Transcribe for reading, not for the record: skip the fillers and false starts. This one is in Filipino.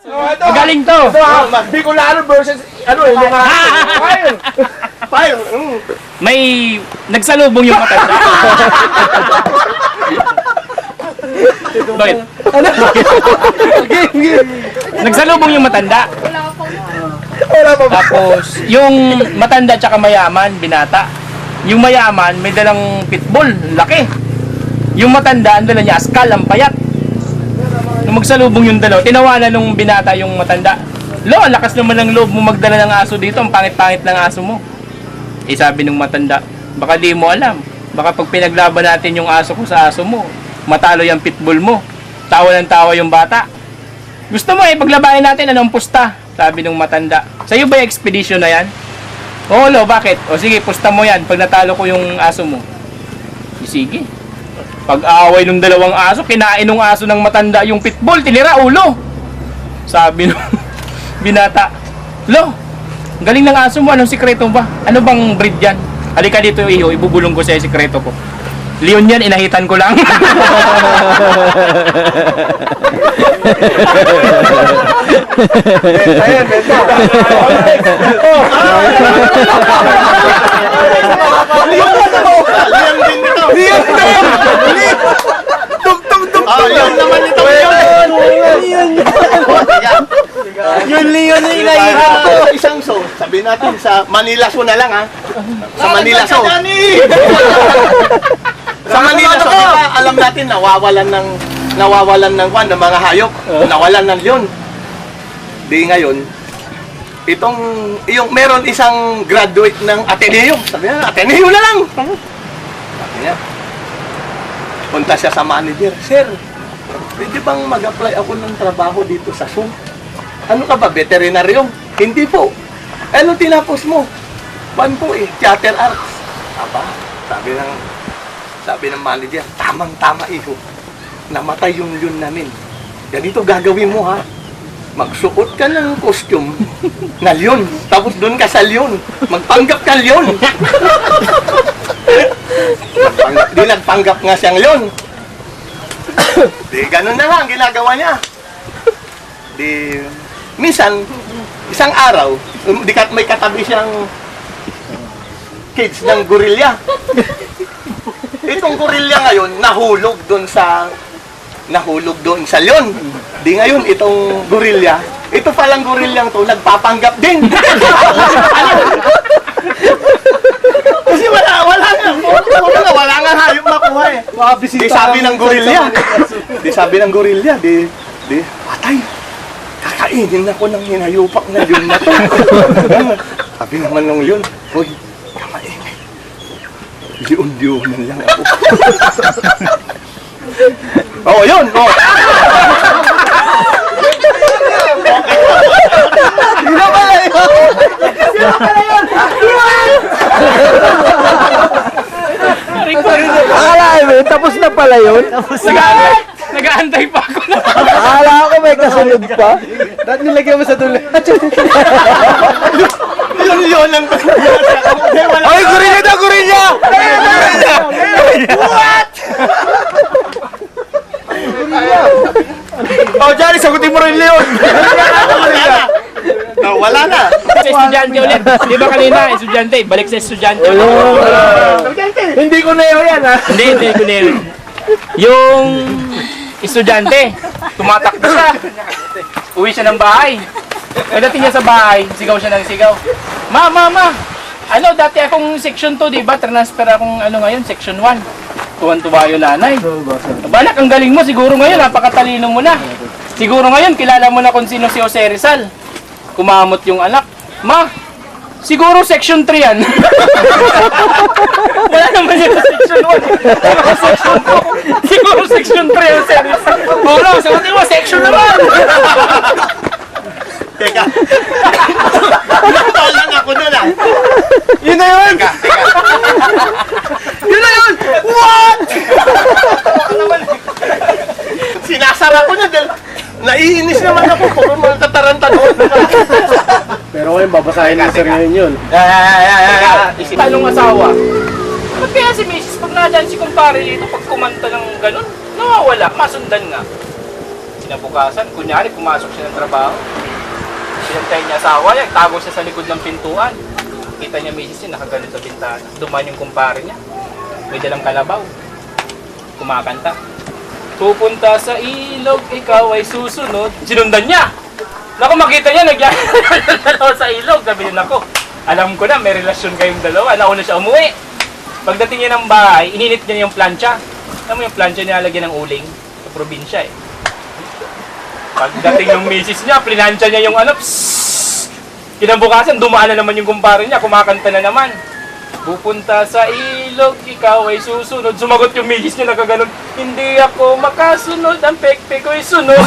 Magaling to. Bicolano versus mga fire. Fire. May nagsalubong yung matanda. Bakit? Nagsalubong yung matanda. Tapos, yung matanda tsaka mayaman, binata. Yung mayaman, may dalang pitbull, laki. Yung matanda, ang dala niya, askal, ang payat. Nung magsalubong yung dalaw, tinawanan nung binata yung matanda. Lo, ang lakas naman ng loob mo magdala ng aso dito, ang pangit-pangit ng aso mo. Eh sabi nung matanda, baka di mo alam. Baka pag pinaglaban natin yung aso ko sa aso mo, matalo yung pitbull mo. Tawa ng tawa yung bata. Gusto mo paglabanin natin, anong pusta? Sabi nung matanda. Sa'yo ba yung expedition na yan? Oo, lo, bakit? O sige, pusta mo yan pag natalo ko yung aso mo. Sige. Pag-away ng dalawang aso, kinain ng aso ng matanda yung pitbull, tinira ulo. Sabi nung binata, lo, galing ng aso mo, anong sikreto ba? Ano bang breed yan? Halika dito, iyo, ibubulong ko sa'yo yung sikreto ko. Leon yan, inahitan ko lang. Ayan, benta. Leon din ito. Leon din. Tung. Leon naman ito. Yung Leon na inahiran ko. Isang show, sabihin natin sa Manila Zoo na lang ha. Sa Manila Zoo. Sa Manila Zoo, diba, alam natin nawawalan ng mga hayop. Nawalan ng leon. Di ngayon, yung meron isang graduate ng Ateneo. Sabi niya, Ateneo na lang. Sabi niya, punta siya sa manager, Sir, pwede bang mag-apply ako ng trabaho dito sa zoo? Ano ka ba, veterinaryo? Hindi po. Ano tinapos mo? Ban po theater arts. Aba, sabi ng manager, tamang-tama iho. Namatay yung leon namin. Ganito gagawin mo ha. Magsuot ka ng costume na leon. Tapos doon ka sa leon. Magpanggap ka leon. Di nagpanggap nga siyang leon. Di ganun na lang ginagawa niya. Di minsan, isang araw, may katabi siyang kids ng gorilla. Itong gorilla ngayon, nahulog doon sa leon. Di ngayon, itong gorilla, ito palang gorillang to, nagpapanggap din. Kasi wala nga hayop makuha eh. Di sabi ng gorilla, di, patay. Kakainin ako ng hinayupak na leon na to. Sabi naman ng leon, hoy, kamaingay. Leon-leonan lang ako. Oo, yun! Oh. Sino pala yun? Akala mo, tapos na pala yun? Nag-aantay pa ako na. Akala ko may kasunod pa. Dahil nilagyan mo sa dulo. Yun lang. Ay, gorilla daw, gorilla! What? Oh, Johnny, sagutin mo rin, Leon. Wala na. Sa estudyante ulit. Di ba kanina, estudyante? Balik sa estudyante. Hindi ko na yan ha. Hindi ko na yun. Yung estudyante, tumatakbo siya. Uwi siya ng bahay. Pagdating niya sa bahay, sigaw siya ng sigaw. Ma! Ano, dati akong section 2, di ba? Transfer akong ngayon, section 1. Tuwan-tuwa yung nanay. Balak, ang galing mo. Siguro ngayon, napakatalino mo na. Siguro ngayon, kilala mo na kung sino si Jose Rizal. Kumamot yung anak. Ma! Siguro section 3 yan. Wala naman yan sa section 1. Section 2. Siguro section 3 yung series. Bolo, sagutin mo, section naman. Teka. Nakatawa lang ako doon ah. Yun na yun! Yun na yun! What? Sinasara ko na dahil naiinis naman ako. Puro mga tataranta doon. Pero ngayon, babasahin na sir ngayon yun. Talong asawa. Ba't kaya si Mrs. pag nadyan si kumpare dito pag kumanta ng ganun, nawawala, masundan nga. Kinabukasan, kunyari, pumasok siya ng trabaho. Sinantayin niya asawa niya, tago siya sa likod ng pintuan. Kita niya misis niya, nakagalit sa bintana. Duman yung kumpare niya. May dalang kalabaw. Kumakanta. Pupunta sa ilog, ikaw ay susunod. Sinundan niya. Naku, makita niya, nagyayari dalawa sa ilog. Sabi niya, naku, alam ko na, may relasyon kayong dalawa. Nauna siya umuwi. Pagdating niya ng bahay, ininit niya yung plancha. Alam mo yung plancha nilalagyan ng uling? Sa probinsya eh. Pagdating ng misis niya, plinansya niya yung ano, psss! Kinabukasan, dumaan na naman yung kumpare niya, kumakanta na naman. Pupunta sa ilog, ikaw ay susunod. Sumagot yung misis niya, nakaganon, hindi ako makasunod, ang pekpek ko'y sunod.